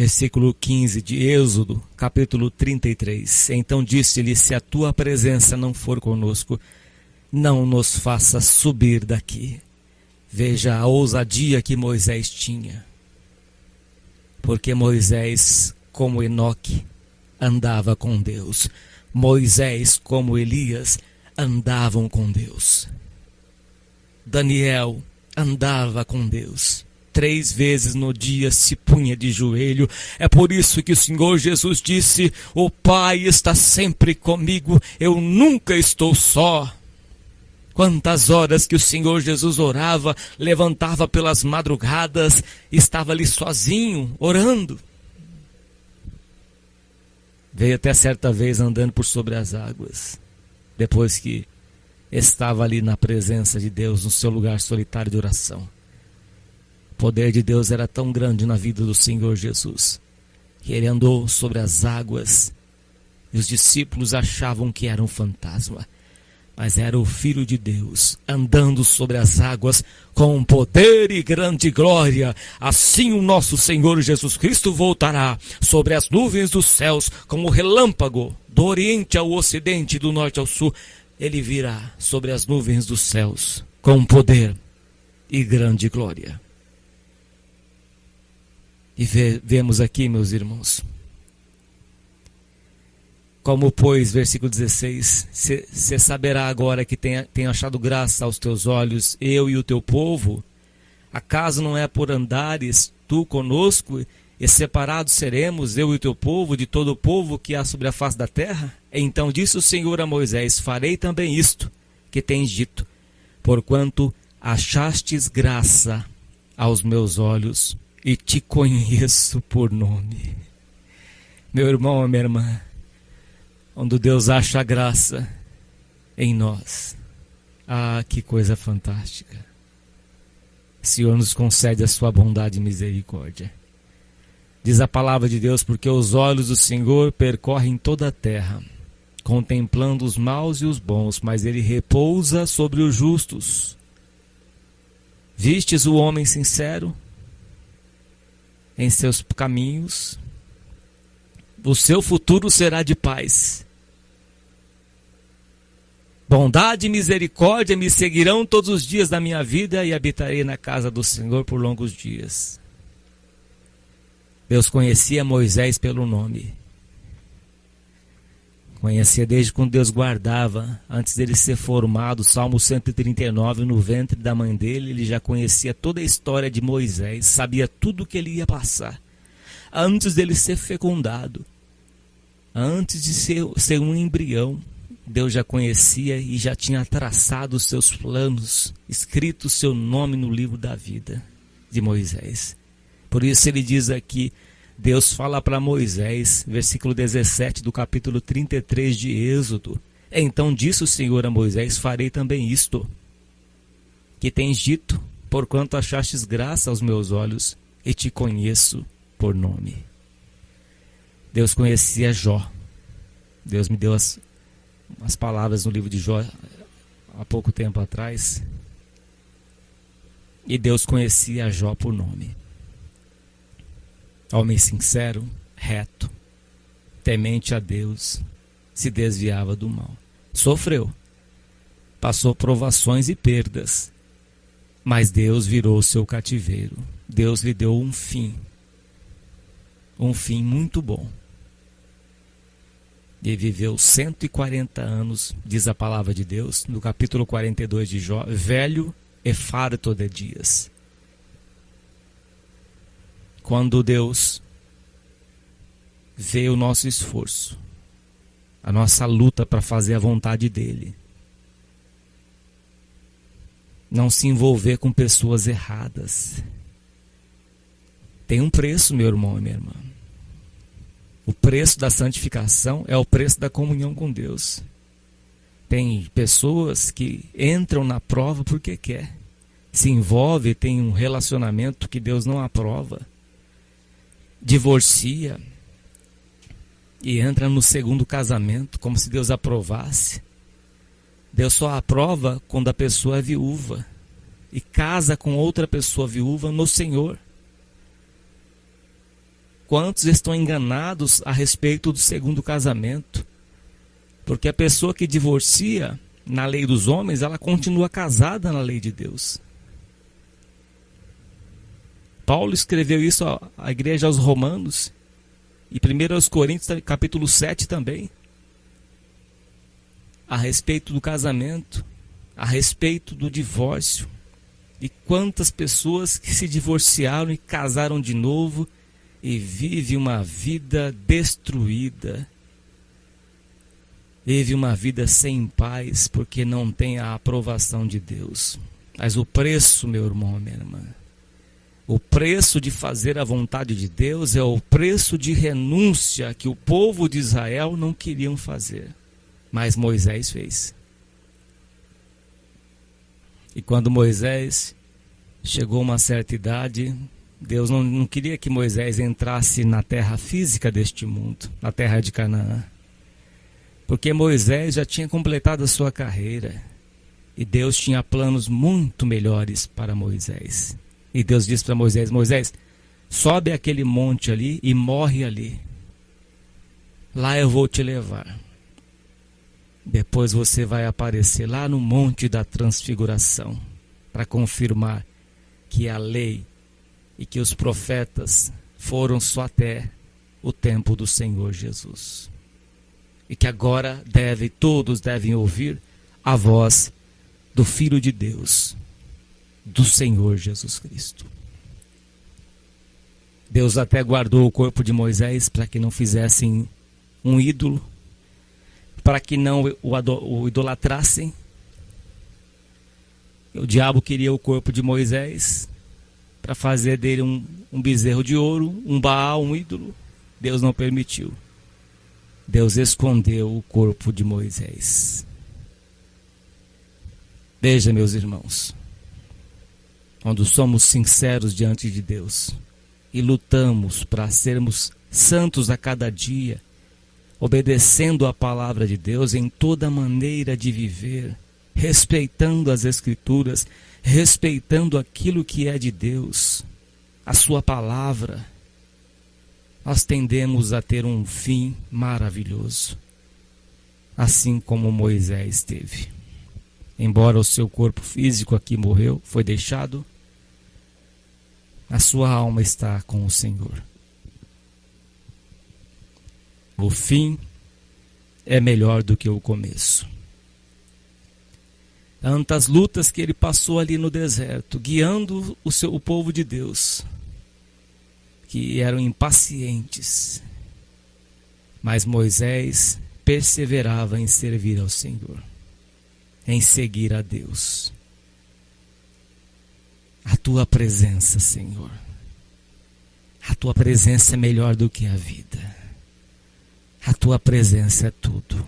Versículo 15 de Êxodo, capítulo 33. Então disse-lhe: se a tua presença não for conosco, não nos faça subir daqui. Veja a ousadia que Moisés tinha. Porque Moisés, como Enoque, andava com Deus. Moisés, como Elias, andavam com Deus. Daniel andava com Deus. 3 vezes no dia se punha de joelho. É por isso que o Senhor Jesus disse: o Pai está sempre comigo, eu nunca estou só. Quantas horas que o Senhor Jesus orava, levantava pelas madrugadas, estava ali sozinho, orando. Veio até certa vez andando por sobre as águas, depois que estava ali na presença de Deus, no seu lugar solitário de oração. O poder de Deus era tão grande na vida do Senhor Jesus, que ele andou sobre as águas, e os discípulos achavam que era um fantasma. Mas era o Filho de Deus, andando sobre as águas, com poder e grande glória. Assim o nosso Senhor Jesus Cristo voltará sobre as nuvens dos céus, como relâmpago, do oriente ao ocidente, do norte ao sul. Ele virá sobre as nuvens dos céus, com poder e grande glória. E vemos aqui, meus irmãos, como, pois, versículo 16, você saberá agora que tenho achado graça aos teus olhos, eu e o teu povo? Acaso não é por andares tu conosco, e separados seremos, eu e o teu povo, de todo o povo que há sobre a face da terra? Então disse o Senhor a Moisés: farei também isto que tens dito, porquanto achastes graça aos meus olhos, e te conheço por nome. Meu irmão, minha irmã, quando Deus acha graça em nós, que coisa fantástica. O Senhor nos concede a sua bondade e misericórdia. Diz a palavra de Deus: porque os olhos do Senhor percorrem toda a terra, contemplando os maus e os bons, mas ele repousa sobre os justos. Vistes o homem sincero em seus caminhos? O seu futuro será de paz. Bondade e misericórdia me seguirão todos os dias da minha vida, e habitarei na casa do Senhor por longos dias. Deus conhecia Moisés pelo nome. Conhecia desde quando Deus guardava, antes dele ser formado. Salmo 139, no ventre da mãe dele, ele já conhecia toda a história de Moisés, sabia tudo o que ele ia passar. Antes dele ser fecundado, antes de ser um embrião, Deus já conhecia e já tinha traçado os seus planos, escrito o seu nome no livro da vida de Moisés. Por isso ele diz aqui, Deus fala para Moisés, versículo 17 do capítulo 33 de Êxodo: então disse o Senhor a Moisés: farei também isto que tens dito, porquanto achastes graça aos meus olhos, e te conheço por nome. Deus conhecia Jó. Deus me deu as palavras no livro de Jó há pouco tempo atrás. E Deus conhecia Jó por nome. Homem sincero, reto, temente a Deus, se desviava do mal. Sofreu, passou provações e perdas, mas Deus virou o seu cativeiro. Deus lhe deu um fim muito bom. E viveu 140 anos, diz a palavra de Deus, no capítulo 42 de Jó, velho e farto de dias. Quando Deus vê o nosso esforço, a nossa luta para fazer a vontade dEle, não se envolver com pessoas erradas, tem um preço, meu irmão e minha irmã. O preço da santificação é o preço da comunhão com Deus. Tem pessoas que entram na prova porque quer, se envolve, tem um relacionamento que Deus não aprova, divorcia e entra no segundo casamento como se Deus aprovasse. Deus só aprova quando a pessoa é viúva e casa com outra pessoa viúva no Senhor. quantos estão enganados a respeito do segundo casamento. Porque a pessoa que divorcia na lei dos homens, ela continua casada na lei de Deus. Paulo escreveu isso à igreja aos Romanos e 1 aos Coríntios, capítulo 7 também. A respeito do casamento, a respeito do divórcio. E quantas pessoas que se divorciaram e casaram de novo e vivem uma vida destruída. Vive uma vida sem paz porque não tem a aprovação de Deus. Mas o preço, meu irmão, minha irmã, o preço de fazer a vontade de Deus é o preço de renúncia que o povo de Israel não queriam fazer. Mas Moisés fez. E quando Moisés chegou a uma certa idade, Deus não queria que Moisés entrasse na terra física deste mundo, na terra de Canaã. Porque Moisés já tinha completado a sua carreira. E Deus tinha planos muito melhores para Moisés. E Deus disse para Moisés: Moisés, sobe aquele monte ali e morre ali. Lá eu vou te levar. Depois você vai aparecer lá no monte da transfiguração para confirmar que a lei e que os profetas foram só até o tempo do Senhor Jesus. E que agora todos devem ouvir a voz do Filho de Deus, do Senhor Jesus Cristo. Deus até guardou o corpo de Moisés para que não fizessem um ídolo, para que não o idolatrassem. O diabo queria o corpo de Moisés para fazer dele um bezerro de ouro, um Baal, um ídolo. Deus não permitiu. Deus escondeu o corpo de Moisés. Veja, meus irmãos, quando somos sinceros diante de Deus e lutamos para sermos santos a cada dia, obedecendo a palavra de Deus em toda maneira de viver, respeitando as Escrituras, respeitando aquilo que é de Deus, a sua palavra, nós tendemos a ter um fim maravilhoso, assim como Moisés teve. Embora o seu corpo físico aqui morreu, foi deixado, a sua alma está com o Senhor. O fim é melhor do que o começo. Tantas lutas que ele passou ali no deserto, guiando o povo de Deus, que eram impacientes. Mas Moisés perseverava em servir ao Senhor, em seguir a Deus. A tua presença, Senhor, a tua presença é melhor do que a vida. A tua presença é tudo.